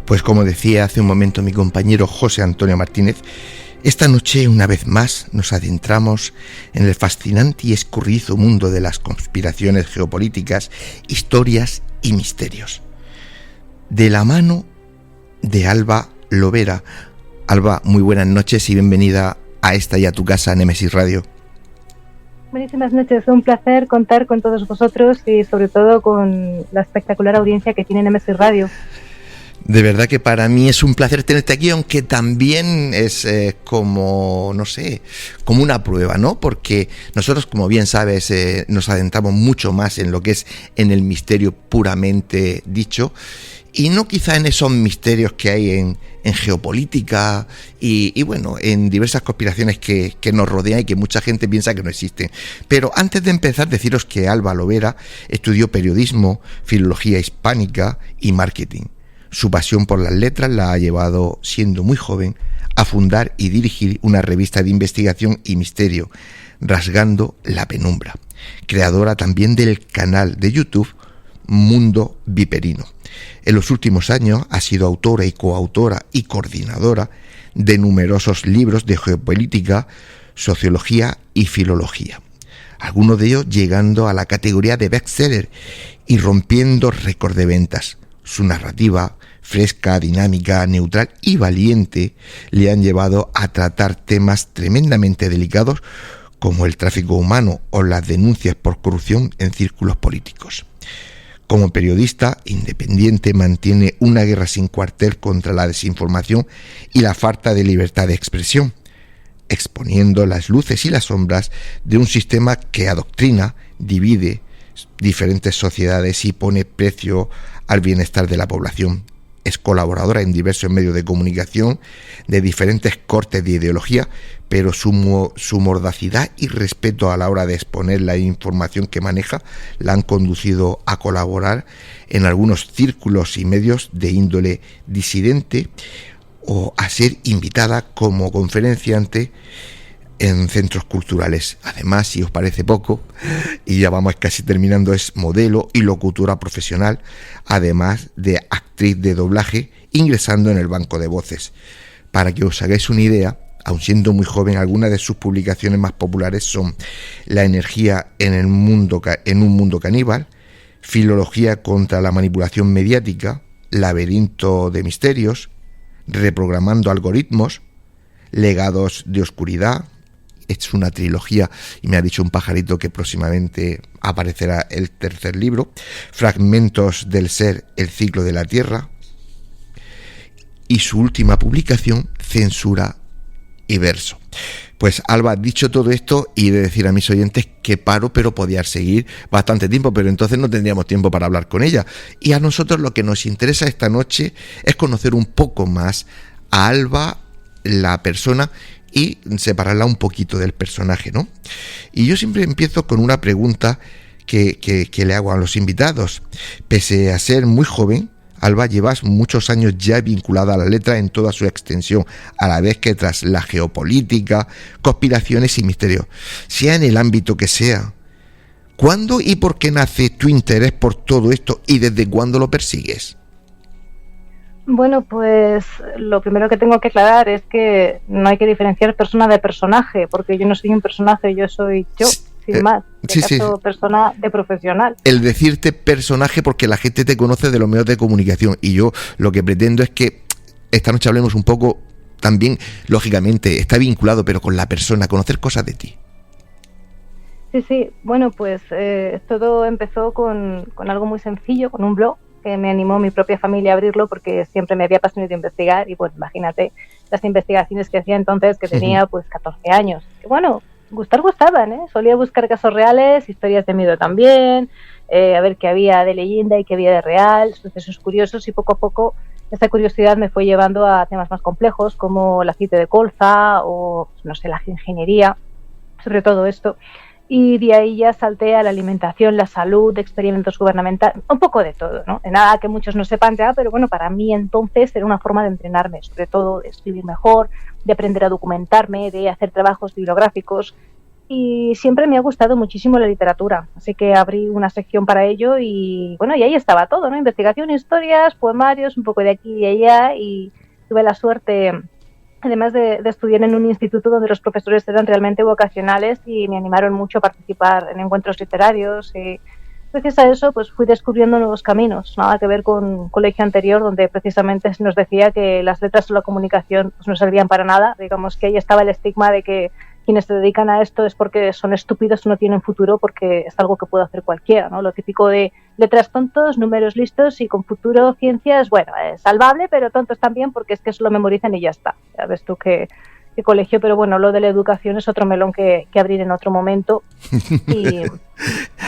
Pues como decía hace un momento mi compañero José Antonio Martínez, esta noche una vez más nos adentramos en el fascinante y escurridizo mundo de las conspiraciones geopolíticas, historias y misterios. De la mano de Alba Lobera. Alba, muy buenas noches y bienvenida a esta y a tu casa, Némesis Radio. Buenísimas noches, un placer contar con todos vosotros y sobre todo con la espectacular audiencia que tiene Némesis Radio. De verdad que para mí es un placer tenerte aquí, aunque también es como, no sé, como una prueba, ¿no? Porque nosotros, como bien sabes, nos adentramos mucho más en lo que es en el misterio puramente dicho, y no quizá en esos misterios que hay en geopolítica y bueno, en diversas conspiraciones que nos rodean y que mucha gente piensa que no existen. Pero antes de empezar, deciros que Alba Lobera estudió periodismo, filología hispánica y marketing. Su pasión por las letras la ha llevado, siendo muy joven, a fundar y dirigir una revista de investigación y misterio, Rasgando la Penumbra, creadora también del canal de YouTube Mundo Viperino. En los últimos años ha sido autora y coautora y coordinadora de numerosos libros de geopolítica, sociología y filología, algunos de ellos llegando a la categoría de bestseller y rompiendo récord de ventas. Su narrativa, fresca, dinámica, neutral y valiente, le han llevado a tratar temas tremendamente delicados como el tráfico humano o las denuncias por corrupción en círculos políticos. Como periodista independiente mantiene una guerra sin cuartel contra la desinformación y la falta de libertad de expresión, exponiendo las luces y las sombras de un sistema que adoctrina, divide diferentes sociedades y pone precio al bienestar de la población. Es colaboradora en diversos medios de comunicación de diferentes cortes de ideología, pero su mordacidad y respeto a la hora de exponer la información que maneja la han conducido a colaborar en algunos círculos y medios de índole disidente o a ser invitada como conferenciante en centros culturales. Además, si os parece poco, y ya vamos casi terminando, es modelo y locutora profesional, además de actriz de doblaje, ingresando en el banco de voces. Para que os hagáis una idea, aun siendo muy joven, algunas de sus publicaciones más populares son La energía en un mundo caníbal, Filología contra la manipulación mediática, Laberinto de misterios, Reprogramando algoritmos, Legados de oscuridad. Es una trilogía y me ha dicho un pajarito que próximamente aparecerá el tercer libro. Fragmentos del ser, el ciclo de la Tierra. Y su última publicación, Censura y verso. Pues Alba, dicho todo esto, y de decir a mis oyentes que paro, pero podía seguir bastante tiempo, pero entonces no tendríamos tiempo para hablar con ella. Y a nosotros lo que nos interesa esta noche es conocer un poco más a Alba, la persona, y separarla un poquito del personaje, ¿no? Y yo siempre empiezo con una pregunta que le hago a los invitados. Pese a ser muy joven, Alba, llevas muchos años ya vinculada a la letra en toda su extensión, a la vez que tras la geopolítica, conspiraciones y misterios, sea en el ámbito que sea. ¿Cuándo y por qué nace tu interés por todo esto y desde cuándo lo persigues? Bueno, pues lo primero que tengo que aclarar es que no hay que diferenciar persona de personaje, porque yo no soy un personaje, yo soy yo, sin más. Persona de profesional. El decirte personaje porque la gente te conoce de los medios de comunicación, y yo lo que pretendo es que esta noche hablemos un poco también, lógicamente, está vinculado, pero con la persona, conocer cosas de ti. Sí, bueno, pues todo empezó con algo muy sencillo, con un blog que me animó mi propia familia a abrirlo porque siempre me había apasionado investigar y pues imagínate las investigaciones que hacía entonces, que tenía pues 14 años. Y bueno, gustaban, ¿eh? Solía buscar casos reales, historias de miedo también, a ver qué había de leyenda y qué había de real, sucesos curiosos, y poco a poco esa curiosidad me fue llevando a temas más complejos como el aceite de colza o, no sé, la ingeniería, sobre todo esto. Y de ahí ya salté a la alimentación, la salud, experimentos gubernamentales, un poco de todo, ¿no? De nada que muchos no sepan ya, pero bueno, para mí entonces era una forma de entrenarme, sobre todo de escribir mejor, de aprender a documentarme, de hacer trabajos bibliográficos. y siempre me ha gustado muchísimo la literatura, así que abrí una sección para ello y bueno, y ahí estaba todo, ¿no? Investigación, historias, poemarios, un poco de aquí y allá, y tuve la suerte, además de estudiar en un instituto donde los profesores eran realmente vocacionales y me animaron mucho a participar en encuentros literarios, y gracias a eso pues fui descubriendo nuevos caminos, nada que ver con un colegio anterior donde precisamente nos decía que las letras o la comunicación pues no servían para nada. Digamos que ahí estaba el estigma de que quienes se dedican a esto es porque son estúpidos o no tienen futuro, porque es algo que puede hacer cualquiera, ¿no? Lo típico de letras tontos, números listos y con futuro ciencias, bueno, es salvable, pero tontos también porque es que eso lo memorizan y ya está. Ya ves tú qué colegio, pero bueno, lo de la educación es otro melón que abrir en otro momento.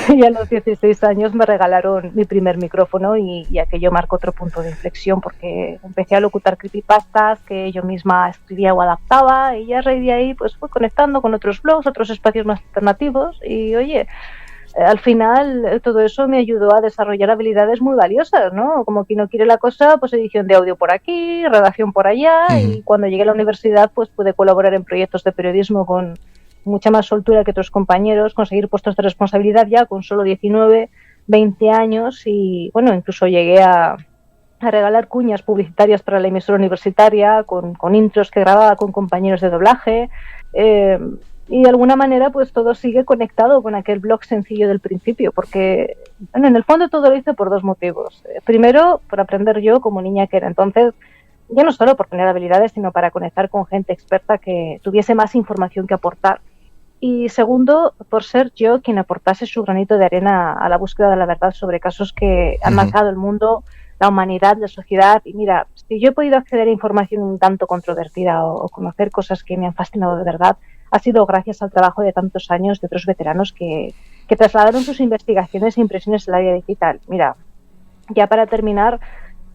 Y a los 16 años me regalaron mi primer micrófono y aquello marcó otro punto de inflexión, porque empecé a locutar creepypastas que yo misma escribía o adaptaba, y ya a raíz de ahí pues fui conectando con otros blogs, otros espacios más alternativos, y oye, al final todo eso me ayudó a desarrollar habilidades muy valiosas, ¿no? Como quien no quiere la cosa, pues edición de audio por aquí, redacción por allá, y cuando llegué a la universidad pues pude colaborar en proyectos de periodismo con mucha más soltura que otros compañeros, conseguir puestos de responsabilidad ya con solo 19, 20 años, y bueno, incluso llegué a regalar cuñas publicitarias para la emisora universitaria, con intros que grababa con compañeros de doblaje, y de alguna manera pues todo sigue conectado con aquel blog sencillo del principio, porque bueno, en el fondo todo lo hice por dos motivos. Primero, por aprender yo como niña que era entonces, ya no solo por tener habilidades, sino para conectar con gente experta que tuviese más información que aportar. Y segundo, por ser yo quien aportase su granito de arena a la búsqueda de la verdad sobre casos que han marcado el mundo, la humanidad, la sociedad. Y mira, si yo he podido acceder a información un tanto controvertida o conocer cosas que me han fascinado de verdad, ha sido gracias al trabajo de tantos años de otros veteranos que trasladaron sus investigaciones e impresiones al área digital. Mira, ya para terminar,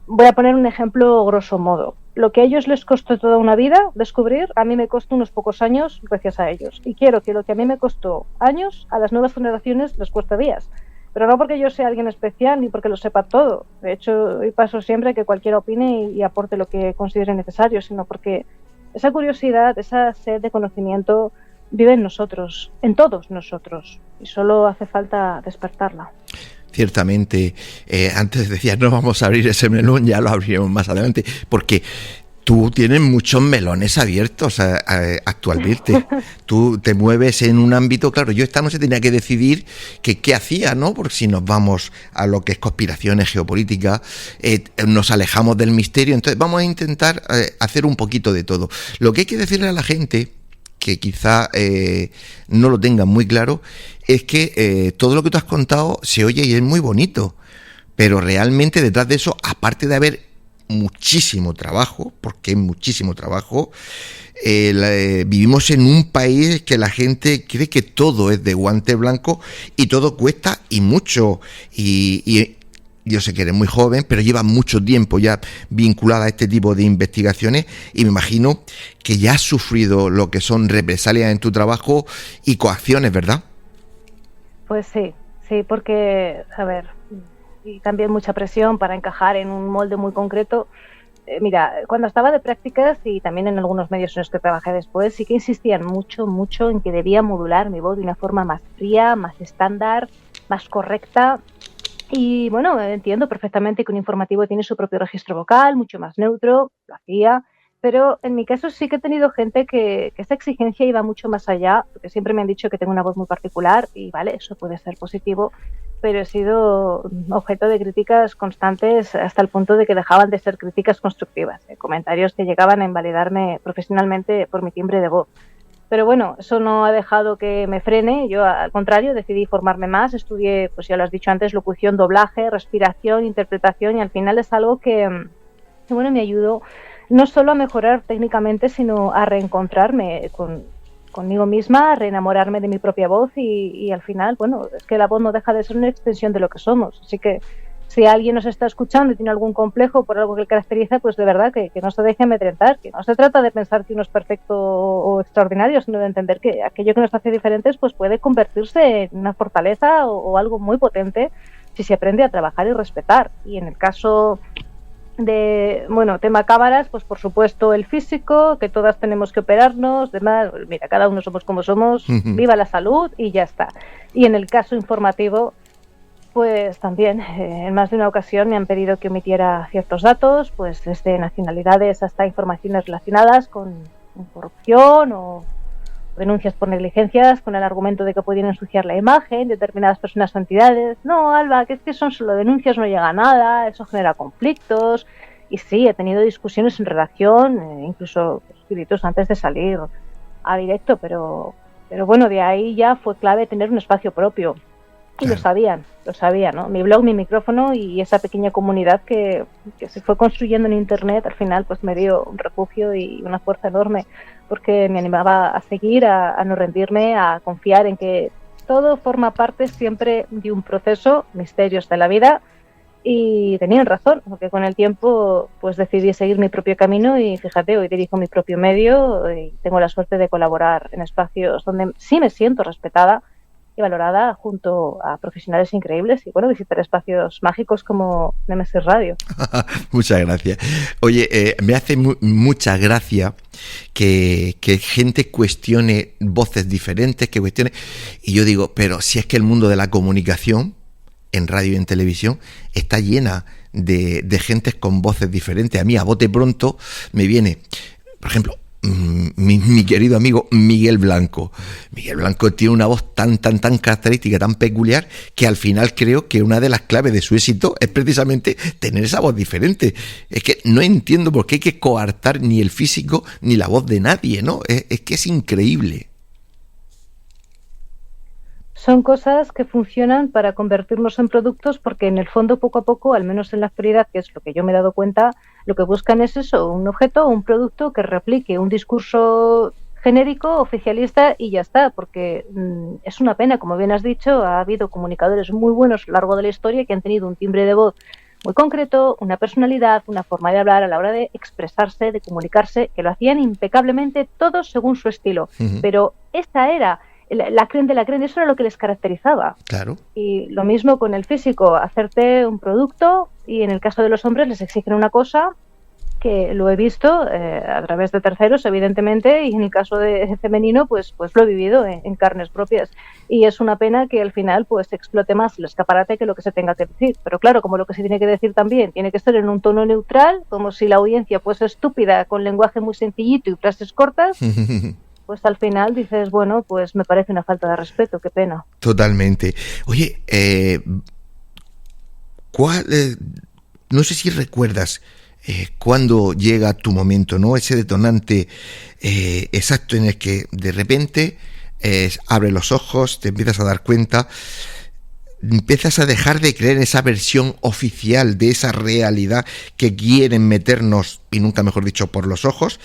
voy a poner un ejemplo grosso modo. Lo que a ellos les costó toda una vida descubrir, a mí me costó unos pocos años gracias a ellos. Y quiero que lo que a mí me costó años, a las nuevas generaciones les cueste días. Pero no porque yo sea alguien especial ni porque lo sepa todo. De hecho, hoy paso siempre que cualquiera opine y aporte lo que considere necesario, sino porque esa curiosidad, esa sed de conocimiento vive en nosotros, en todos nosotros. Y solo hace falta despertarla. Ciertamente, antes decías, no vamos a abrir ese melón, ya lo abriremos más adelante, porque tú tienes muchos melones abiertos actualmente. Tú te mueves en un ámbito, claro, yo esta noche tenía que decidir qué hacía, ¿no? Porque si nos vamos a lo que es conspiraciones geopolíticas, nos alejamos del misterio, entonces vamos a intentar hacer un poquito de todo. Lo que hay que decirle a la gente, que quizá no lo tengan muy claro, es que todo lo que tú has contado se oye y es muy bonito, pero realmente detrás de eso, aparte de haber muchísimo trabajo, porque hay muchísimo trabajo, vivimos en un país que la gente cree que todo es de guante blanco y todo cuesta y mucho, y yo sé que eres muy joven, pero llevas mucho tiempo ya vinculada a este tipo de investigaciones y me imagino que ya has sufrido lo que son represalias en tu trabajo y coacciones, ¿verdad? Pues sí, porque, a ver, y también mucha presión para encajar en un molde muy concreto. Mira, cuando estaba de prácticas y también en algunos medios en los que trabajé después, sí que insistían mucho en que debía modular mi voz de una forma más fría, más estándar, más correcta. Y bueno, entiendo perfectamente que un informativo tiene su propio registro vocal, mucho más neutro, lo hacía, pero en mi caso sí que he tenido gente que esta exigencia iba mucho más allá, porque siempre me han dicho que tengo una voz muy particular y vale, eso puede ser positivo, pero he sido objeto de críticas constantes hasta el punto de que dejaban de ser críticas constructivas, comentarios que llegaban a invalidarme profesionalmente por mi timbre de voz. Pero bueno, eso no ha dejado que me frene. Yo, al contrario, decidí formarme más. Estudié, pues ya lo has dicho antes, locución, doblaje, respiración, interpretación, y al final es algo que bueno, me ayudó no solo a mejorar técnicamente, sino a reencontrarme conmigo misma, a reenamorarme de mi propia voz y al final, bueno, es que la voz no deja de ser una extensión de lo que somos. Así que si alguien nos está escuchando y tiene algún complejo por algo que le caracteriza, pues de verdad que no se deje amedrentar, que no se trata de pensar que uno es perfecto o extraordinario, sino de entender que aquello que nos hace diferentes pues puede convertirse en una fortaleza o algo muy potente si se aprende a trabajar y respetar. Y en el caso bueno, tema cámaras, pues por supuesto el físico, que todas tenemos que operarnos, demás, mira, cada uno somos como somos, viva la salud y ya está. Y en el caso informativo, pues también en más de una ocasión me han pedido que omitiera ciertos datos, pues desde nacionalidades hasta informaciones relacionadas con corrupción o denuncias por negligencias con el argumento de que podían ensuciar la imagen de determinadas personas o entidades. No, Alba, que es que son solo denuncias, no llega a nada, eso genera conflictos. Y sí, he tenido discusiones en redacción, incluso escritos antes de salir a directo, pero bueno, de ahí ya fue clave tener un espacio propio. Y Claro. lo sabía, ¿no? Mi blog, mi micrófono y esa pequeña comunidad que se fue construyendo en Internet, al final pues me dio un refugio y una fuerza enorme, porque me animaba a seguir, a no rendirme, a confiar en que todo forma parte siempre de un proceso, misterios de la vida, y tenían razón, porque con el tiempo pues decidí seguir mi propio camino y fíjate, hoy dirijo mi propio medio y tengo la suerte de colaborar en espacios donde sí me siento respetada y valorada junto a profesionales increíbles y bueno, visitar espacios mágicos como Nemesis Radio. Muchas gracias. Oye, me hace mucha gracia que gente cuestione voces diferentes, que cuestione... Y yo digo, pero si es que el mundo de la comunicación, en radio y en televisión, está llena de gentes con voces diferentes. A mí, a bote pronto, me viene, por ejemplo, mi querido amigo Miguel Blanco. Miguel Blanco tiene una voz tan característica, tan peculiar, que al final creo que una de las claves de su éxito es precisamente tener esa voz diferente. Es que no entiendo por qué hay que coartar ni el físico ni la voz de nadie, ¿no? Es que es increíble. Son cosas que funcionan para convertirnos en productos porque en el fondo poco a poco, al menos en la actualidad, que es lo que yo me he dado cuenta, lo que buscan es eso, un objeto o un producto que replique un discurso genérico, oficialista y ya está, porque es una pena, como bien has dicho, ha habido comunicadores muy buenos a lo largo de la historia que han tenido un timbre de voz muy concreto, una personalidad, una forma de hablar a la hora de expresarse, de comunicarse, que lo hacían impecablemente todos según su estilo, pero esa era la creen de la creen, eso era lo que les caracterizaba. Claro. Y lo mismo con el físico, hacerte un producto y en el caso de los hombres les exigen una cosa que lo he visto a través de terceros, evidentemente, y en el caso de femenino, pues lo he vivido en carnes propias. Y es una pena que al final pues explote más el escaparate que lo que se tenga que decir. Pero claro, como lo que se tiene que decir también tiene que ser en un tono neutral, como si la audiencia fuese estúpida, con lenguaje muy sencillito y frases cortas, pues al final dices, bueno, pues me parece una falta de respeto, qué pena. Totalmente. Oye, no sé si recuerdas cuándo llega tu momento, ¿no? Ese detonante exacto en el que de repente abres los ojos, te empiezas a dar cuenta, empiezas a dejar de creer en esa versión oficial de esa realidad que quieren meternos, y nunca mejor dicho, por los ojos,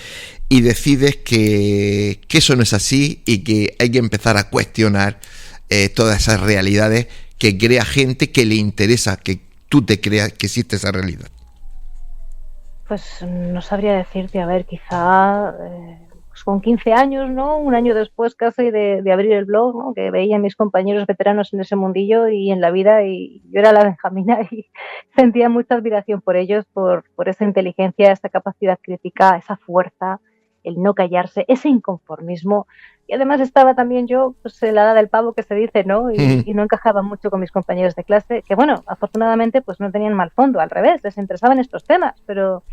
y decides que eso no es así y que hay que empezar a cuestionar todas esas realidades que crea gente que le interesa que tú te creas que existe esa realidad. Pues no sabría decirte, a ver, quizá pues con 15 años, ¿no? Un año después casi de abrir el blog, ¿no? Que veía a mis compañeros veteranos en ese mundillo y en la vida y yo era la Benjamina y sentía mucha admiración por ellos, por esa inteligencia, esa capacidad crítica, esa fuerza, el no callarse, ese inconformismo. Y además estaba también yo, pues en la edad del pavo que se dice, ¿no? Y no encajaba mucho con mis compañeros de clase, que bueno, afortunadamente pues no tenían mal fondo, al revés, les interesaban estos temas, pero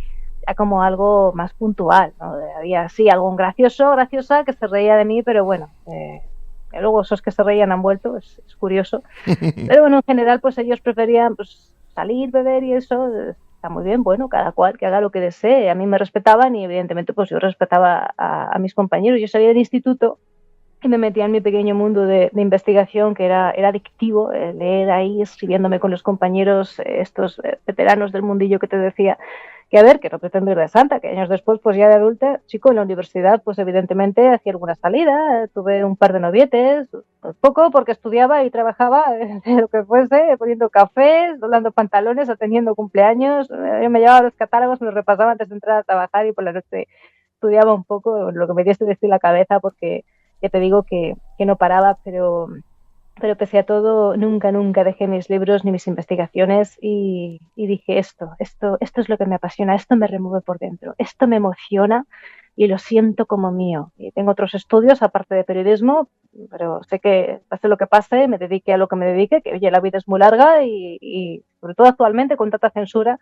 ya como algo más puntual, ¿no? Había sí algún graciosa que se reía de mí, pero bueno, luego esos que se reían han vuelto, es curioso. Pero bueno, en general pues ellos preferían pues salir, beber y eso, está muy bien, bueno, cada cual que haga lo que desee. A mí me respetaban y evidentemente pues yo respetaba a mis compañeros. Yo salía del instituto y me metía en mi pequeño mundo de investigación que era adictivo, leer ahí, escribiéndome con los compañeros, estos veteranos del mundillo que te decía, que a ver, que no pretendo ir de santa, que años después, pues ya de adulta, chico, en la universidad, pues evidentemente hacía alguna salida, tuve un par de novietes, pues poco porque estudiaba y trabajaba de lo que fuese, poniendo cafés, doblando pantalones, atendiendo cumpleaños, yo me llevaba los catálogos, me los repasaba antes de entrar a trabajar y por la noche estudiaba un poco lo que me diese decir la cabeza porque ya te digo que no paraba, pero Pero pese a todo, nunca dejé mis libros ni mis investigaciones y dije esto es lo que me apasiona, esto me remueve por dentro, esto me emociona y lo siento como mío. Y tengo otros estudios aparte de periodismo, pero sé que pase lo que pase, me dedique a lo que me dedique, que oye, la vida es muy larga y sobre todo actualmente con tanta censura,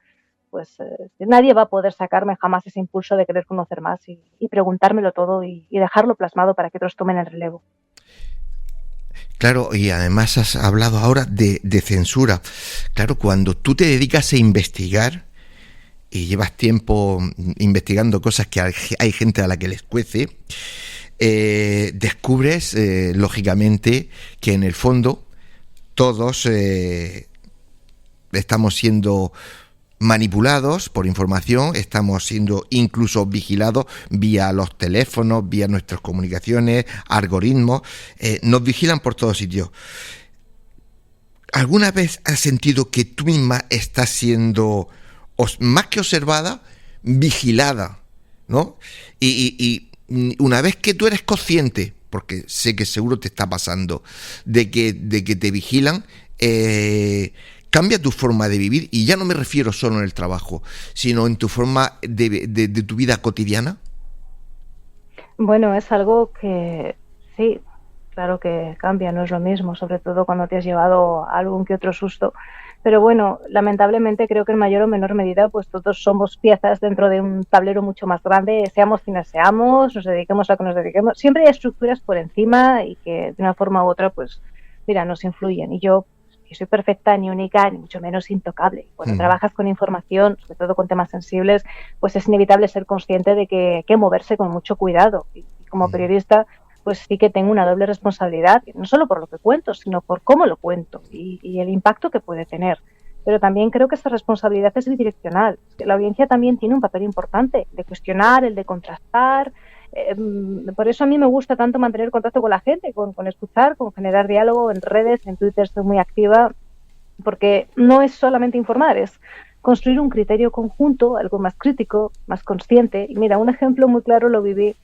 pues nadie va a poder sacarme jamás ese impulso de querer conocer más y preguntármelo todo y dejarlo plasmado para que otros tomen el relevo. Claro, y además has hablado ahora de censura. Claro, cuando tú te dedicas a investigar y llevas tiempo investigando cosas que hay gente a la que les cuece, descubres, lógicamente, que en el fondo todos estamos siendo manipulados por información, estamos siendo incluso vigilados vía los teléfonos, vía nuestras comunicaciones, algoritmos, nos vigilan por todos sitios. ¿Alguna vez has sentido que tú misma estás siendo, más que observada, vigilada, ¿no? Y una vez que tú eres consciente, porque sé que seguro te está pasando, de que te vigilan, cambia tu forma de vivir, y ya no me refiero solo en el trabajo, sino en tu forma de tu vida cotidiana? Bueno, es algo que sí, claro que cambia, no es lo mismo, sobre todo cuando te has llevado algún que otro susto. Pero bueno, lamentablemente creo que en mayor o menor medida pues todos somos piezas dentro de un tablero mucho más grande, seamos quienes seamos, nos dediquemos a lo que nos dediquemos. Siempre hay estructuras por encima y que de una forma u otra pues, mira, nos influyen. Y yo que soy perfecta, ni única, ni mucho menos intocable. Cuando trabajas con información, sobre todo con temas sensibles, pues es inevitable ser consciente de que hay que moverse con mucho cuidado. Y como periodista, pues sí que tengo una doble responsabilidad, no solo por lo que cuento, sino por cómo lo cuento y el impacto que puede tener. Pero también creo que esta responsabilidad es bidireccional. Es que la audiencia también tiene un papel importante de cuestionar, el de contrastar. Por eso a mí me gusta tanto mantener contacto con la gente, con escuchar, con generar diálogo en redes, en Twitter estoy muy activa, porque no es solamente informar, es construir un criterio conjunto, algo más crítico, más consciente. Y mira, un ejemplo muy claro lo viví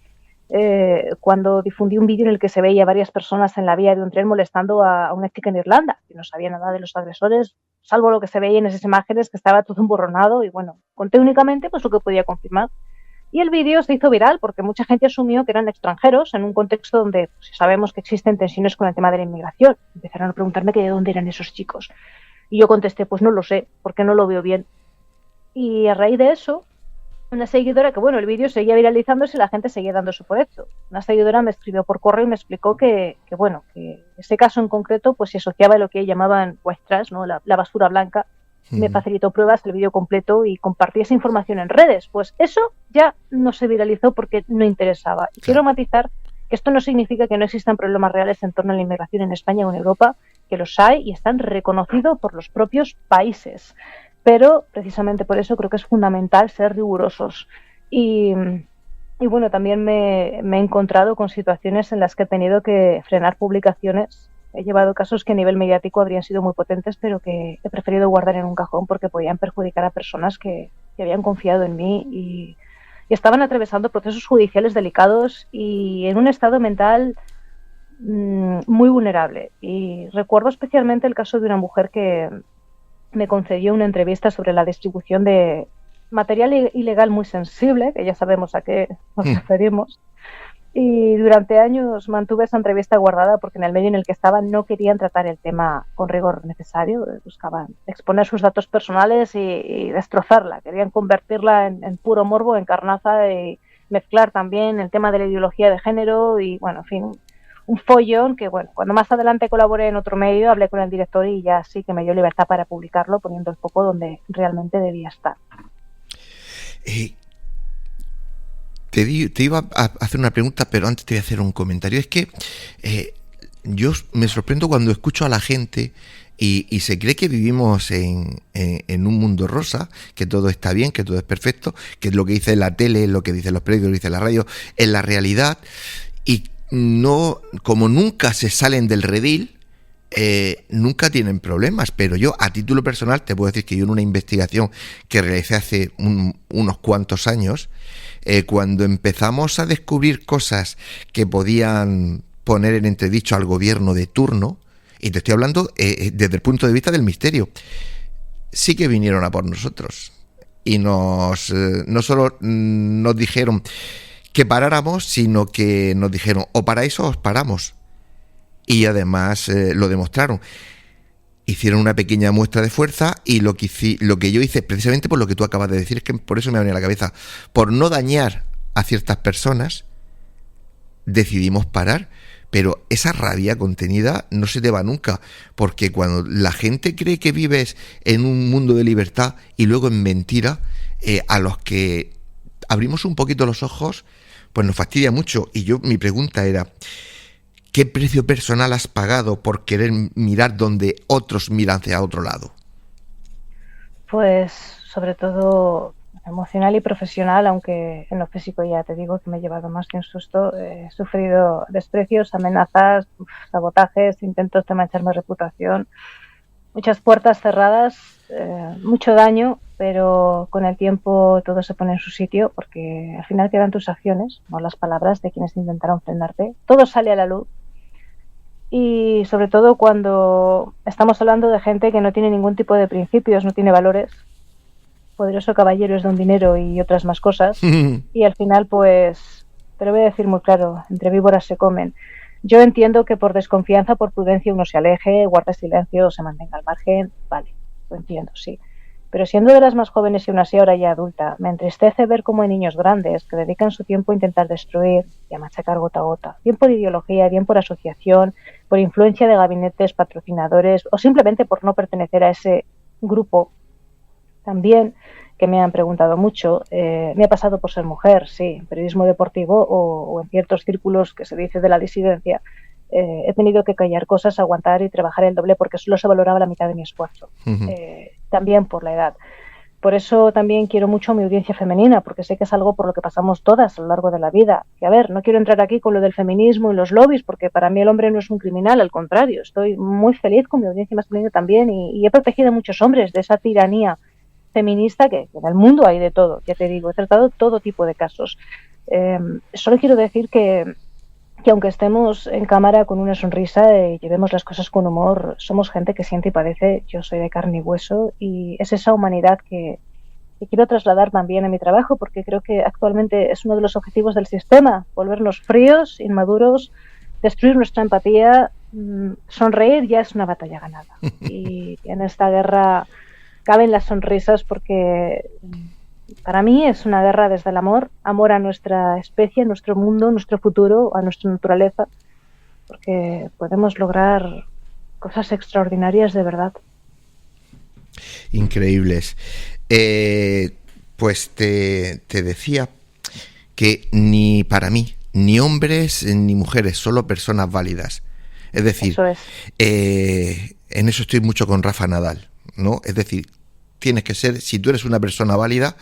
cuando difundí un vídeo en el que se veía varias personas en la vía de un tren molestando a una chica en Irlanda, que no sabía nada de los agresores, salvo lo que se veía en esas imágenes, que estaba todo emborronado, y bueno, conté únicamente pues lo que podía confirmar. Y el vídeo se hizo viral porque mucha gente asumió que eran extranjeros en un contexto donde pues, sabemos que existen tensiones con el tema de la inmigración. Empezaron a preguntarme que de dónde eran esos chicos. Y yo contesté, pues no lo sé, porque no lo veo bien. Y a raíz de eso, una seguidora, que bueno, el vídeo seguía viralizándose y la gente seguía dándose por hecho. Una seguidora me escribió por correo y me explicó que bueno, que ese caso en concreto pues se asociaba a lo que llamaban white trash, ¿no? La basura blanca. Me facilitó pruebas, el vídeo completo y compartí esa información en redes. Pues eso ya no se viralizó porque no interesaba. Y quiero matizar que esto no significa que no existan problemas reales en torno a la inmigración en España o en Europa, que los hay y están reconocidos por los propios países. Pero precisamente por eso creo que es fundamental ser rigurosos. Y bueno, también me he encontrado con situaciones en las que he tenido que frenar publicaciones. He llevado casos que a nivel mediático habrían sido muy potentes, pero que he preferido guardar en un cajón porque podían perjudicar a personas que habían confiado en mí y estaban atravesando procesos judiciales delicados y en un estado mental muy vulnerable. Y recuerdo especialmente el caso de una mujer que me concedió una entrevista sobre la distribución de material ilegal muy sensible, que ya sabemos a qué nos referimos. Y durante años mantuve esa entrevista guardada porque en el medio en el que estaban no querían tratar el tema con rigor necesario, buscaban exponer sus datos personales y destrozarla, querían convertirla en puro morbo, en carnaza y mezclar también el tema de la ideología de género y bueno, en fin, un follón que bueno, cuando más adelante colaboré en otro medio hablé con el director y ya sí que me dio libertad para publicarlo poniendo el foco donde realmente debía estar. Te iba a hacer una pregunta, pero antes te voy a hacer un comentario. Es que yo me sorprendo cuando escucho a la gente y se cree que vivimos en un mundo rosa, que todo está bien, que todo es perfecto, que es lo que dice la tele, lo que dicen los periódicos, lo que dice la radio, es la realidad. Y no, como nunca se salen del redil, nunca tienen problemas. Pero yo, a título personal, te puedo decir que yo en una investigación que realicé hace unos cuantos años, cuando empezamos a descubrir cosas que podían poner en entredicho al gobierno de turno, Y te estoy hablando desde el punto de vista del misterio. Sí que vinieron a por nosotros. Y no solo nos dijeron que paráramos, sino que nos dijeron, o para eso os paramos. Y además lo demostraron. Hicieron una pequeña muestra de fuerza y lo que yo hice, precisamente por lo que tú acabas de decir, es que por eso me venía a la cabeza, por no dañar a ciertas personas, decidimos parar. Pero esa rabia contenida no se te va nunca, porque cuando la gente cree que vives en un mundo de libertad y luego en mentira, a los que abrimos un poquito los ojos, pues nos fastidia mucho. Y mi pregunta era, ¿qué precio personal has pagado por querer mirar donde otros miran hacia otro lado? Pues sobre todo emocional y profesional, aunque en lo físico ya te digo que me he llevado más que un susto. He sufrido desprecios, amenazas, sabotajes, intentos de manchar mi reputación, muchas puertas cerradas, mucho daño, pero con el tiempo todo se pone en su sitio, porque al final quedan tus acciones, no las palabras de quienes intentaron frenarte. Todo sale a la luz. Y sobre todo cuando estamos hablando de gente que no tiene ningún tipo de principios, no tiene valores. Poderoso caballero es don dinero y otras más cosas. Y al final, pues, te lo voy a decir muy claro, entre víboras se comen. Yo entiendo que por desconfianza, por prudencia, uno se aleje, guarde silencio, se mantenga al margen. Vale, lo entiendo, sí. Pero siendo de las más jóvenes y aún así ahora ya adulta, me entristece ver cómo hay niños grandes que dedican su tiempo a intentar destruir y a machacar gota a gota. Bien por ideología, bien por asociación, por influencia de gabinetes, patrocinadores o simplemente por no pertenecer a ese grupo. También, que me han preguntado mucho, me ha pasado por ser mujer, sí, en periodismo deportivo o en ciertos círculos que se dice de la disidencia. He tenido que callar cosas, aguantar y trabajar el doble porque solo se valoraba la mitad de mi esfuerzo. También por la edad. Por eso también quiero mucho a mi audiencia femenina, porque sé que es algo por lo que pasamos todas a lo largo de la vida. Que a ver, no quiero entrar aquí con lo del feminismo y los lobbies, porque para mí el hombre no es un criminal, al contrario. Estoy muy feliz con mi audiencia masculina también y he protegido a muchos hombres de esa tiranía feminista que en el mundo hay de todo, ya te digo, he tratado todo tipo de casos. Solo quiero decir que aunque estemos en cámara con una sonrisa y llevemos las cosas con humor, somos gente que siente y padece. Yo soy de carne y hueso y es esa humanidad que quiero trasladar también a mi trabajo, porque creo que actualmente es uno de los objetivos del sistema, volvernos fríos, inmaduros, destruir nuestra empatía. Sonreír ya es una batalla ganada y en esta guerra caben las sonrisas, porque para mí es una guerra desde el amor a nuestra especie, a nuestro mundo, nuestro futuro, a nuestra naturaleza, porque podemos lograr cosas extraordinarias de verdad. Increíbles. Pues te decía que ni para mí, ni hombres ni mujeres, solo personas válidas. Es decir, eso es. En eso estoy mucho con Rafa Nadal, ¿no? Es decir, tienes que ser, si tú eres una persona válida,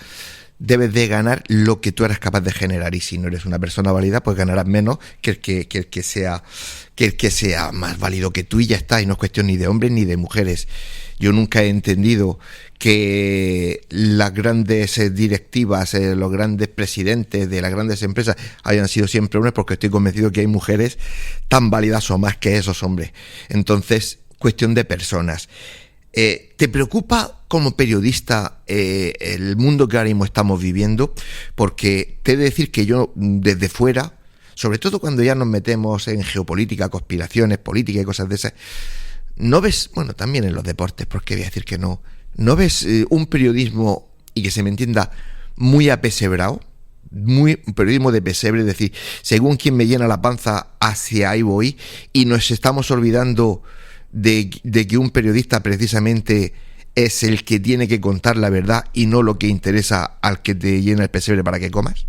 debes de ganar lo que tú eres capaz de generar, y si no eres una persona válida, pues ganarás menos que el que sea más válido que tú, y ya está. Y no es cuestión ni de hombres ni de mujeres. Yo nunca he entendido que las grandes directivas, los grandes presidentes de las grandes empresas hayan sido siempre hombres, porque estoy convencido que hay mujeres tan válidas o más que esos hombres. Entonces, cuestión de personas. ¿Te preocupa como periodista el mundo que ahora mismo estamos viviendo? Porque te he de decir que yo desde fuera, sobre todo cuando ya nos metemos en geopolítica, conspiraciones políticas y cosas de esas, no ves, bueno, también en los deportes, porque voy a decir que no ves un periodismo, y que se me entienda, muy apesebrado, un periodismo de pesebre, es decir, según quien me llena la panza, hacia ahí voy, y nos estamos olvidando de que un periodista precisamente es el que tiene que contar la verdad y no lo que interesa al que te llena el pesebre para que comas.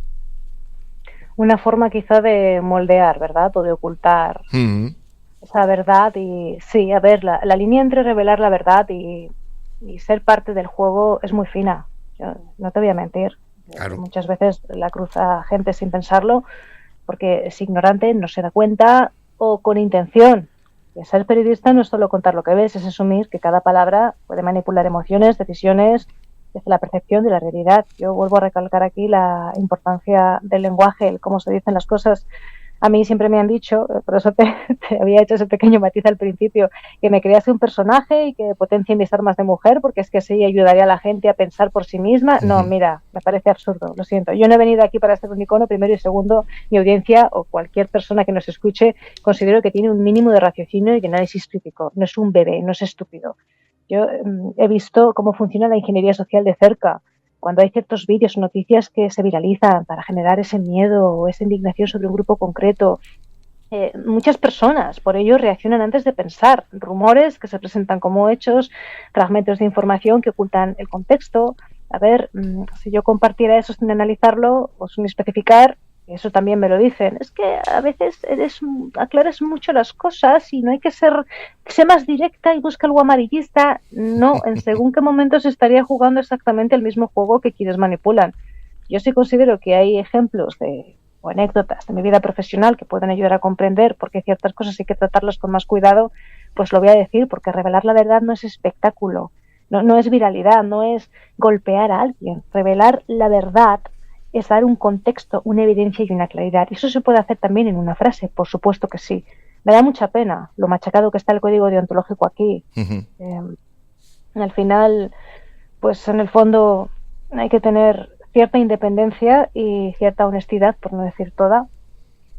Una forma quizá de moldear, ¿verdad? O de ocultar esa verdad. Y sí, a ver, la línea entre revelar la verdad y ser parte del juego es muy fina. Yo no te voy a mentir. Claro. Muchas veces la cruza gente sin pensarlo, porque es ignorante, no se da cuenta o con intención. Y ser periodista no es solo contar lo que ves, es asumir que cada palabra puede manipular emociones, decisiones, desde la percepción de la realidad. Yo vuelvo a recalcar aquí la importancia del lenguaje, el cómo se dicen las cosas. A mí siempre me han dicho, por eso te había hecho ese pequeño matiz al principio, que me crease un personaje y que potencie mis armas de mujer, porque es que así ayudaría a la gente a pensar por sí misma. No, mira, me parece absurdo, lo siento. Yo no he venido aquí para ser un icono, primero, y segundo, mi audiencia o cualquier persona que nos escuche considero que tiene un mínimo de raciocinio y que análisis crítico. No es un bebé, no es estúpido. Yo he visto cómo funciona la ingeniería social de cerca. Cuando hay ciertos vídeos o noticias que se viralizan para generar ese miedo o esa indignación sobre un grupo concreto, muchas personas por ello reaccionan antes de pensar. Rumores que se presentan como hechos, fragmentos de información que ocultan el contexto. A ver, si yo compartiera eso sin analizarlo o sin especificar, eso también me lo dicen. Es que a veces aclaras mucho las cosas y no hay que ser más directa y busca algo amarillista. No, en según qué momento se estaría jugando exactamente el mismo juego que quienes manipulan. Yo sí considero que hay ejemplos o anécdotas de mi vida profesional que pueden ayudar a comprender por qué ciertas cosas hay que tratarlas con más cuidado, pues lo voy a decir, porque revelar la verdad no es espectáculo, no es viralidad, no es golpear a alguien. Revelar la verdad es dar un contexto, una evidencia y una claridad. Y eso se puede hacer también en una frase, por supuesto que sí. Me da mucha pena lo machacado que está el código deontológico aquí. Al final, pues en el fondo hay que tener cierta independencia y cierta honestidad, por no decir toda,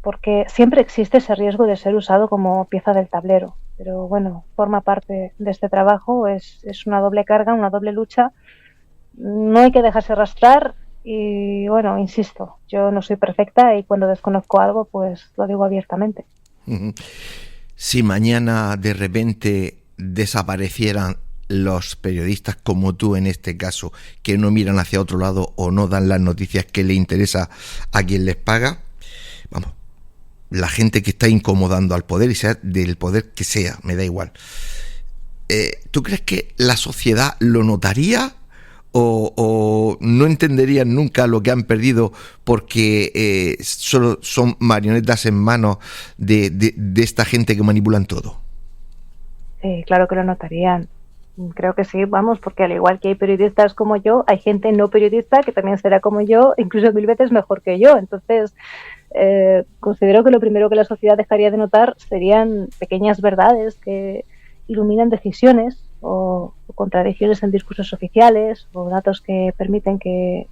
porque siempre existe ese riesgo de ser usado como pieza del tablero. Pero bueno, forma parte de este trabajo, es una doble carga, una doble lucha. No hay que dejarse arrastrar. Y bueno, insisto, yo no soy perfecta y cuando desconozco algo, pues lo digo abiertamente. Si mañana de repente desaparecieran los periodistas como tú en este caso, que no miran hacia otro lado o no dan las noticias que le interesa a quien les paga, vamos, la gente que está incomodando al poder, y sea del poder que sea, me da igual, ¿tú crees que la sociedad lo notaría? O no entenderían nunca lo que han perdido porque solo son marionetas en manos de esta gente que manipulan todo? Sí, claro que lo notarían. Creo que sí, vamos, porque al igual que hay periodistas como yo, hay gente no periodista que también será como yo, incluso 1000 veces mejor que yo. Entonces, considero que lo primero que la sociedad dejaría de notar serían pequeñas verdades que iluminan decisiones o contradicciones en discursos oficiales o datos que permiten que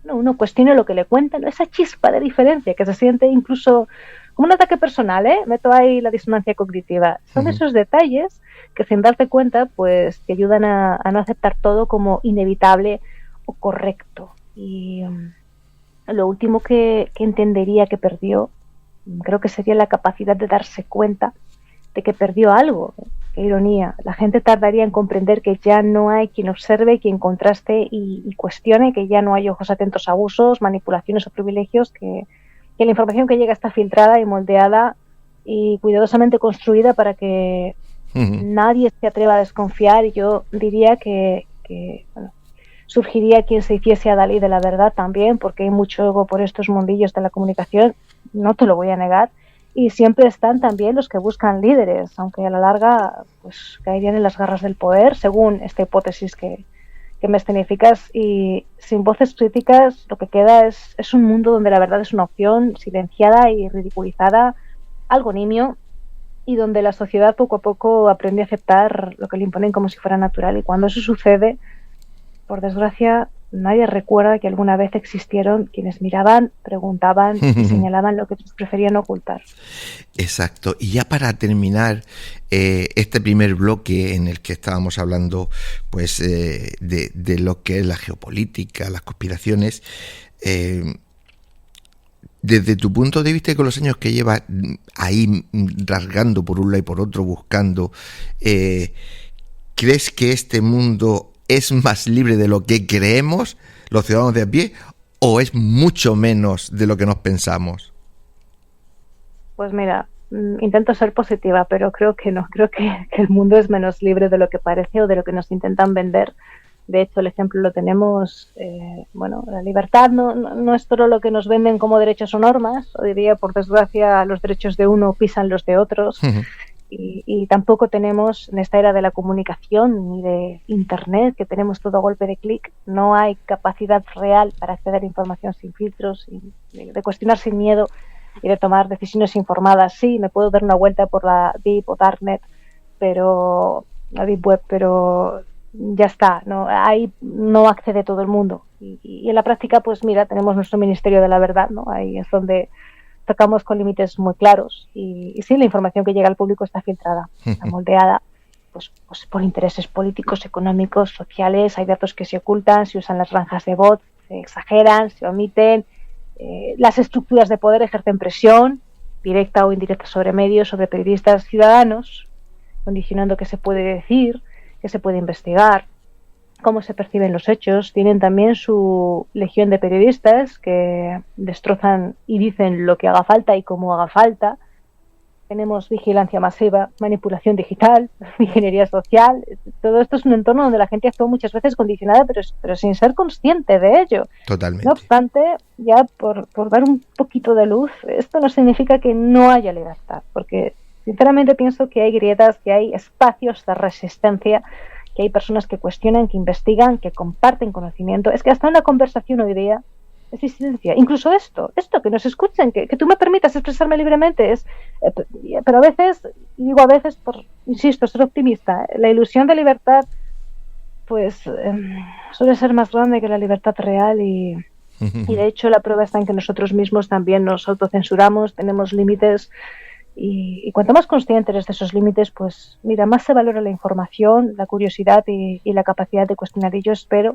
uno cuestione lo que le cuentan, esa chispa de diferencia que se siente incluso como un ataque personal, meto ahí la disonancia cognitiva. Son esos detalles que sin darte cuenta pues te ayudan a no aceptar todo como inevitable o correcto. Y lo último que entendería que perdió, creo que sería la capacidad de darse cuenta de que perdió algo. Qué ironía. La gente tardaría en comprender que ya no hay quien observe, quien contraste y cuestione, que ya no hay ojos atentos a abusos, manipulaciones o privilegios, que la información que llega está filtrada y moldeada y cuidadosamente construida para que nadie se atreva a desconfiar. Y yo diría que bueno, surgiría quien se hiciese a Dalí de la verdad también, porque hay mucho ego por estos mundillos de la comunicación, no te lo voy a negar. Y siempre están también los que buscan líderes, aunque a la larga pues caerían en las garras del poder, según esta hipótesis que me escenificas. Y sin voces críticas lo que queda es un mundo donde la verdad es una opción silenciada y ridiculizada, algo nimio, y donde la sociedad poco a poco aprende a aceptar lo que le imponen como si fuera natural. Y cuando eso sucede, por desgracia, nadie recuerda que alguna vez existieron quienes miraban, preguntaban y señalaban lo que preferían ocultar. Exacto. Y ya para terminar este primer bloque en el que estábamos hablando pues de lo que es la geopolítica, las conspiraciones, desde tu punto de vista y con los años que llevas ahí rasgando por un lado y por otro, buscando, ¿crees que este mundo es más libre de lo que creemos los ciudadanos de a pie o es mucho menos de lo que nos pensamos? Pues mira, intento ser positiva, pero creo que no. Creo que el mundo es menos libre de lo que parece o de lo que nos intentan vender. De hecho, el ejemplo lo tenemos, bueno, la libertad no es todo lo que nos venden como derechos o normas, o diría, por desgracia, los derechos de uno pisan los de otros. Y tampoco tenemos, en esta era de la comunicación ni de internet, que tenemos todo a golpe de clic, no hay capacidad real para acceder a información sin filtros, de cuestionar sin miedo y de tomar decisiones informadas. Sí, me puedo dar una vuelta por la Deep o Darknet, pero la Deep Web, pero ya está, no, ahí no accede todo el mundo. Y en la práctica, pues mira, tenemos nuestro Ministerio de la Verdad, ¿no? Ahí es donde tocamos con límites muy claros y sí, la información que llega al público está filtrada, está moldeada pues por intereses políticos, económicos, sociales. Hay datos que se ocultan, se usan las granjas de bots, se exageran, se omiten. Las estructuras de poder ejercen presión, directa o indirecta, sobre medios, sobre periodistas, ciudadanos, condicionando qué se puede decir, qué se puede investigar, cómo se perciben los hechos. Tienen también su legión de periodistas que destrozan y dicen lo que haga falta y cómo haga falta. Tenemos vigilancia masiva, manipulación digital, ingeniería social. Todo esto es un entorno donde la gente actúa muchas veces condicionada, pero sin ser consciente de ello. Totalmente. No obstante, ya por dar un poquito de luz, esto no significa que no haya libertad, porque sinceramente pienso que hay grietas, que hay espacios de resistencia, que hay personas que cuestionan, que investigan, que comparten conocimiento. Es que hasta una conversación hoy día es disidencia. Incluso esto, que nos escuchen, que tú me permitas expresarme libremente, pero a veces, y digo a veces, insisto, ser optimista, la ilusión de libertad pues suele ser más grande que la libertad real y de hecho la prueba está en que nosotros mismos también nos autocensuramos, tenemos límites. Y cuanto más conscientes de esos límites, pues mira, más se valora la información, la curiosidad y la capacidad de cuestionar. Y yo espero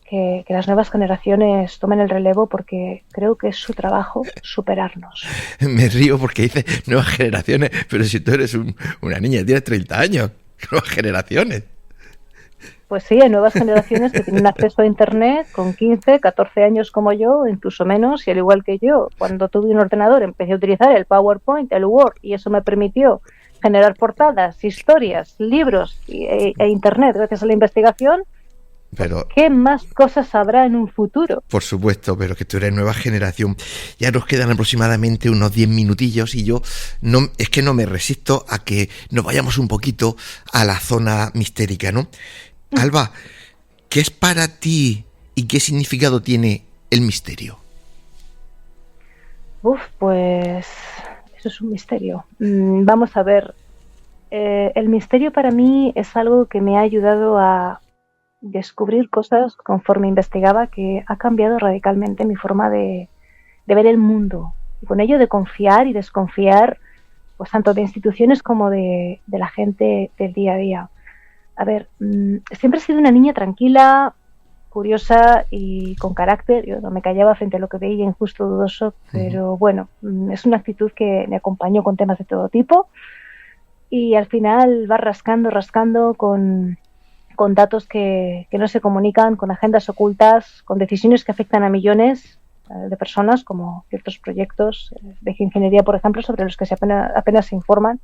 que las nuevas generaciones tomen el relevo, porque creo que es su trabajo superarnos. Me río porque dice nuevas generaciones, pero si tú eres una niña, tienes 30 años, nuevas generaciones. Pues sí, hay nuevas generaciones que tienen acceso a Internet con 15, 14 años como yo, incluso menos, y al igual que yo, cuando tuve un ordenador empecé a utilizar el PowerPoint, el Word, y eso me permitió generar portadas, historias, libros e Internet gracias a la investigación. Pero ¿qué más cosas habrá en un futuro? Por supuesto, pero que tú eres nueva generación. Ya nos quedan aproximadamente unos 10 minutillos y yo no me resisto a que nos vayamos un poquito a la zona mistérica, ¿no? Alba, ¿qué es para ti y qué significado tiene el misterio? Pues eso es un misterio. Vamos a ver, el misterio para mí es algo que me ha ayudado a descubrir cosas conforme investigaba, que ha cambiado radicalmente mi forma de ver el mundo, y con ello de confiar y desconfiar, pues tanto de instituciones como de la gente del día a día. A ver, siempre he sido una niña tranquila, curiosa y con carácter. Yo no me callaba frente a lo que veía injusto o dudoso, pero bueno, es una actitud que me acompañó con temas de todo tipo, y al final va rascando con datos que no se comunican, con agendas ocultas, con decisiones que afectan a millones de personas, como ciertos proyectos de ingeniería, por ejemplo, sobre los que apenas se informan.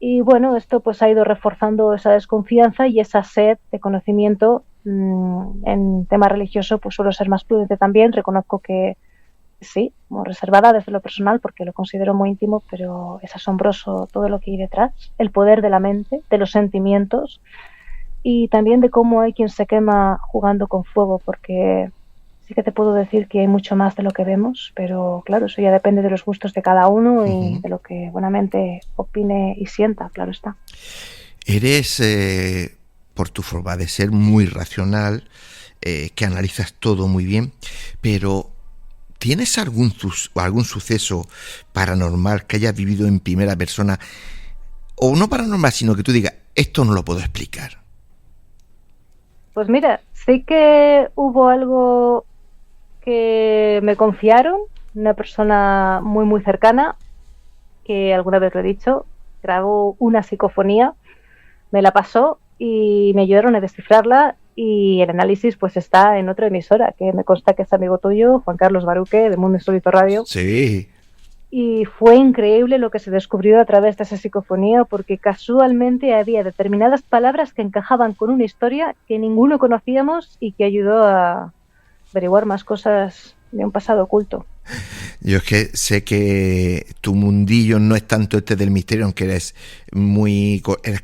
Y bueno, esto pues ha ido reforzando esa desconfianza y esa sed de conocimiento. En tema religioso pues suelo ser más prudente también. Reconozco que sí, muy reservada desde lo personal, porque lo considero muy íntimo, pero es asombroso todo lo que hay detrás, el poder de la mente, de los sentimientos, y también de cómo hay quien se quema jugando con fuego, porque sí que te puedo decir que hay mucho más de lo que vemos, pero claro, eso ya depende de los gustos de cada uno y de lo que buenamente opine y sienta, claro está. Eres, por tu forma de ser, muy racional, que analizas todo muy bien, pero ¿tienes algún suceso paranormal que hayas vivido en primera persona? O no paranormal, sino que tú digas, esto no lo puedo explicar. Pues mira, sí que hubo algo que me confiaron, una persona muy muy cercana, que alguna vez lo he dicho, grabó una psicofonía, me la pasó y me ayudaron a descifrarla, y el análisis pues está en otra emisora, que me consta que es amigo tuyo, Juan Carlos Baruque, de Mundo Insólito Radio. Sí. Y fue increíble lo que se descubrió a través de esa psicofonía, porque casualmente había determinadas palabras que encajaban con una historia que ninguno conocíamos y que ayudó a averiguar más cosas de un pasado oculto. Yo es que sé que tu mundillo no es tanto este del misterio, aunque eres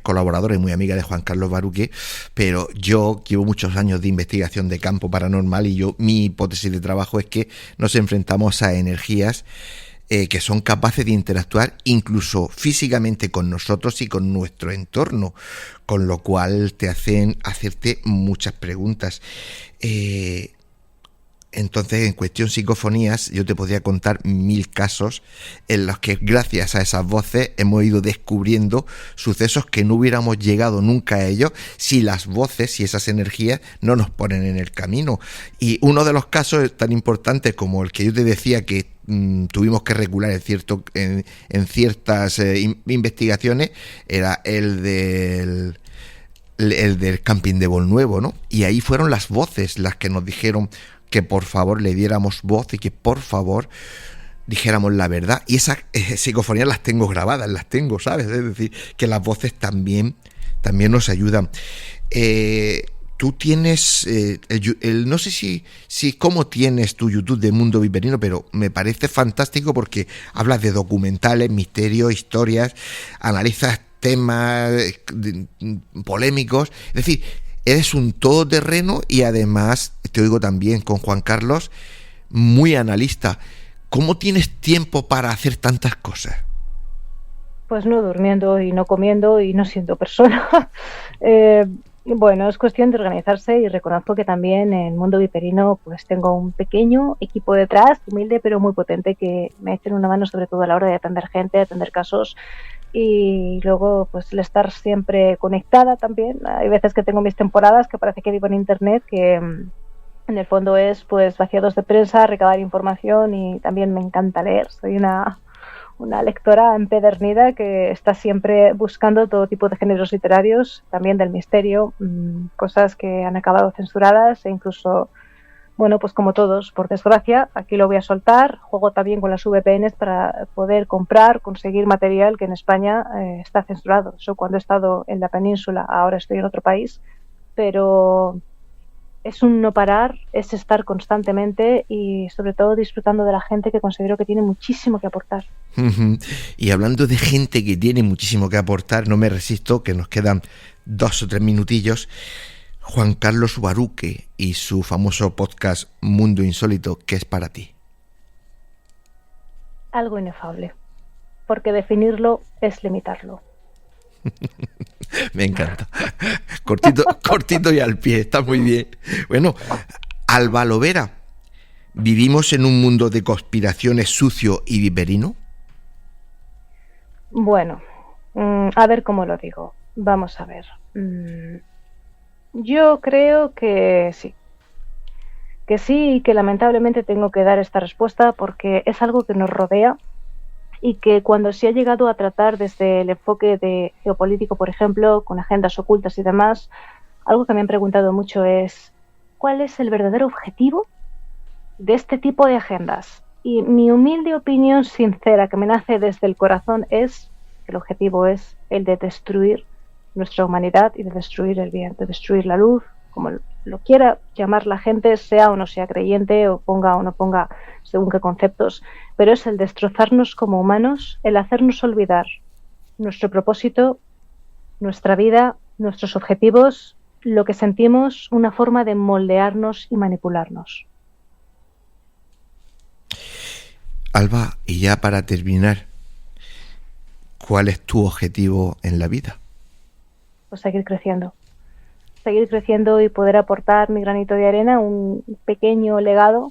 colaboradora y muy amiga de Juan Carlos Baruque, pero yo llevo muchos años de investigación de campo paranormal y mi hipótesis de trabajo es que nos enfrentamos a energías que son capaces de interactuar incluso físicamente con nosotros y con nuestro entorno, con lo cual te hacen hacerte muchas preguntas. Entonces, en cuestión psicofonías, yo te podría contar 1000 casos en los que gracias a esas voces hemos ido descubriendo sucesos que no hubiéramos llegado nunca a ellos si las voces y esas energías no nos ponen en el camino. Y uno de los casos tan importantes como el que yo te decía que tuvimos que regular en ciertas investigaciones era el del camping de Bolnuevo, ¿no? Y ahí fueron las voces las que nos dijeron que por favor le diéramos voz y que por favor dijéramos la verdad. Y esas psicofonías las tengo grabadas, las tengo, ¿sabes? Es decir, que las voces también nos ayudan. Tú tienes, no sé si cómo tienes tu YouTube de Mundo Viperino, pero me parece fantástico porque hablas de documentales, misterios, historias, analizas temas polémicos, es decir, eres un todoterreno y además, te oigo también con Juan Carlos, muy analista. ¿Cómo tienes tiempo para hacer tantas cosas? Pues no durmiendo y no comiendo y no siendo persona. Bueno, es cuestión de organizarse y reconozco que también en Mundo Viperino pues tengo un pequeño equipo detrás, humilde pero muy potente, que me echen una mano sobre todo a la hora de atender gente, atender casos. Y luego pues el estar siempre conectada también. Hay veces que tengo mis temporadas que parece que vivo en internet, que en el fondo es pues vaciados de prensa, recabar información, y también me encanta leer. Soy una lectora empedernida que está siempre buscando todo tipo de géneros literarios, también del misterio, cosas que han acabado censuradas e incluso, bueno, pues como todos, por desgracia, aquí lo voy a soltar. Juego también con las VPNs para poder conseguir material que en España está censurado. Eso cuando he estado en la península, ahora estoy en otro país, pero es un no parar, es estar constantemente y sobre todo disfrutando de la gente, que considero que tiene muchísimo que aportar. Y hablando de gente que tiene muchísimo que aportar, no me resisto, que nos quedan 2 o 3 minutillos. Juan Carlos Ubaruque y su famoso podcast Mundo Insólito, ¿qué es para ti? Algo inefable, porque definirlo es limitarlo. Me encanta. Cortito y al pie, está muy bien. Bueno, Alba Lovera, ¿vivimos en un mundo de conspiraciones sucio y viperino? Bueno, a ver cómo lo digo. Vamos a ver. Yo creo que sí, y que lamentablemente tengo que dar esta respuesta porque es algo que nos rodea y que cuando se ha llegado a tratar desde el enfoque de geopolítico, por ejemplo, con agendas ocultas y demás, algo que me han preguntado mucho es ¿cuál es el verdadero objetivo de este tipo de agendas? Y mi humilde opinión sincera, que me nace desde el corazón, es que el objetivo es el de destruir nuestra humanidad y de destruir el bien, de destruir la luz, como lo quiera llamar la gente, sea o no sea creyente, o ponga o no ponga según qué conceptos, pero es el destrozarnos como humanos, el hacernos olvidar nuestro propósito, nuestra vida, nuestros objetivos, lo que sentimos, una forma de moldearnos y manipularnos. Alba, y ya para terminar, ¿cuál es tu objetivo en la vida? Pues seguir creciendo y poder aportar mi granito de arena, un pequeño legado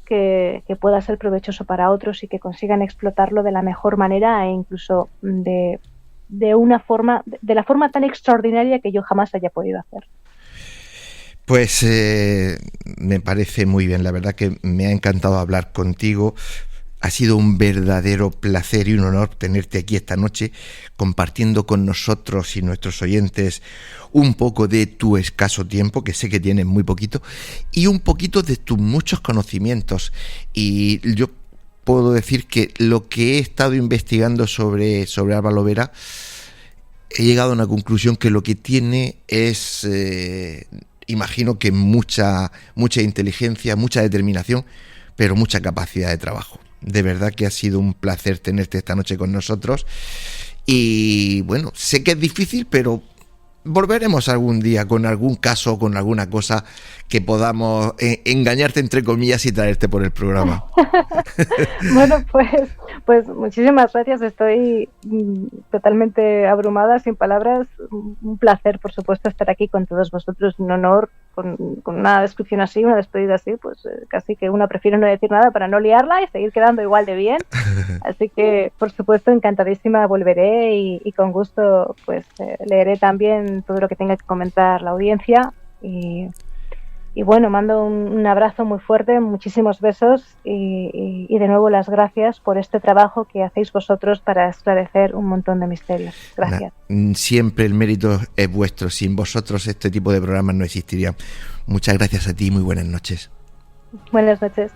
que pueda ser provechoso para otros y que consigan explotarlo de la mejor manera, e incluso de la forma tan extraordinaria que yo jamás haya podido hacer. Pues me parece muy bien, la verdad que me ha encantado hablar contigo. Ha sido un verdadero placer y un honor tenerte aquí esta noche, compartiendo con nosotros y nuestros oyentes un poco de tu escaso tiempo, que sé que tienes muy poquito, y un poquito de tus muchos conocimientos. Y yo puedo decir que lo que he estado investigando sobre Alba Lovera, he llegado a una conclusión que lo que tiene es, imagino que mucha inteligencia, mucha determinación, pero mucha capacidad de trabajo. De verdad que ha sido un placer tenerte esta noche con nosotros. Y bueno, sé que es difícil, pero volveremos algún día con algún caso, con alguna cosa que podamos engañarte entre comillas y traerte por el programa. Bueno, pues muchísimas gracias. Estoy totalmente abrumada, sin palabras. Un placer, por supuesto, estar aquí con todos vosotros. Un honor, con una descripción así, una despedida así, pues casi que uno prefiere no decir nada para no liarla y seguir quedando igual de bien. Así que, por supuesto, encantadísima, volveré y con gusto pues leeré también todo lo que tenga que comentar la audiencia. Y bueno, mando un abrazo muy fuerte, muchísimos besos y de nuevo las gracias por este trabajo que hacéis vosotros para esclarecer un montón de misterios. Gracias. Siempre el mérito es vuestro. Sin vosotros este tipo de programas no existirían. Muchas gracias a ti y muy buenas noches. Buenas noches.